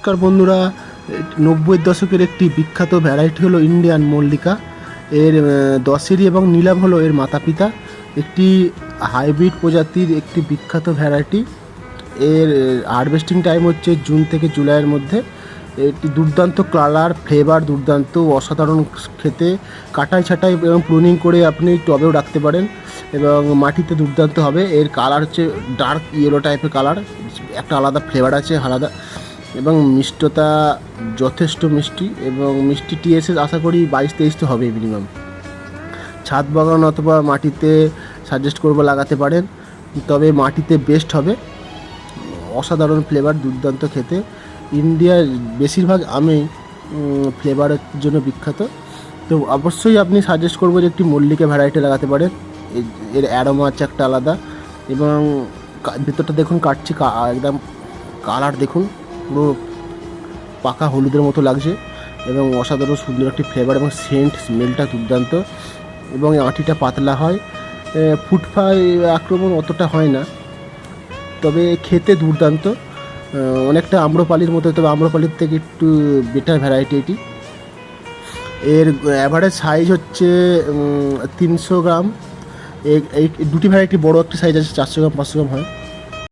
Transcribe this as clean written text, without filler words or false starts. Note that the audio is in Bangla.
নমস্কার বন্ধুরা, 90-এর দশকের একটি বিখ্যাত ভ্যারাইটি হলো ইন্ডিয়ান মল্লিকা। এর দশেরি এবং নীলাভ হলো এর মাতা পিতা। একটি হাইব্রিড প্রজাতির একটি বিখ্যাত ভ্যারাইটি। এর হারভেস্টিং টাইম হচ্ছে জুন থেকে জুলাইয়ের মধ্যে। এটি দুর্দান্ত কালার, ফ্লেভার দুর্দান্ত, অসাধারণ খেতে। কাটাই ছাটাই এবং প্রুনিং করে আপনি টবেও রাখতে পারেন এবং মাটিতে দুর্দান্ত হবে। এর কালার হচ্ছে ডার্ক ইয়েলো টাইপের কালার, একটা আলাদা ফ্লেভার আছে আলাদা, এবং মিষ্টতা যথেষ্ট মিষ্টি, এবং মিষ্টি টিএসএস আশা করি 22-23 তো হবে মিনিমাম। ছাদ বাগান অথবা মাটিতে সাজেস্ট করবো লাগাতে পারেন, তবে মাটিতে বেস্ট হবে। অসাধারণ ফ্লেভার, দুর্দান্ত খেতে। ইন্ডিয়ার বেশিরভাগ আমি ফ্লেভারের জন্য বিখ্যাত, তো অবশ্যই আপনি সাজেস্ট করবো যে একটি মল্লিকা ভ্যারাইটি লাগাতে পারেন। এর অ্যারোমা আছে একটা আলাদা, এবং ভিতরটা দেখুন কাটছি, একদম কালার দেখুন, পুরো পাকা হলুদের মতো লাগছে, এবং অসাধারণ সুন্দর একটি ফ্লেভার এবং সেন্ট স্মেলটা দুর্দান্ত, এবং আঁটিটা পাতলা হয়। ফুড ফ্লাই আক্রমণ অতটা হয় না, তবে খেতে দুর্দান্ত, অনেকটা আম্রপালির মতো, তবে আম্রপালির থেকে একটু বেটার ভ্যারাইটি এটি। এর অ্যাভারেজ সাইজ হচ্ছে 300 গ্রাম। এই দুটি ভ্যারাইটি বড় একটা সাইজ আছে, 400 গ্রাম 500 গ্রাম হয়।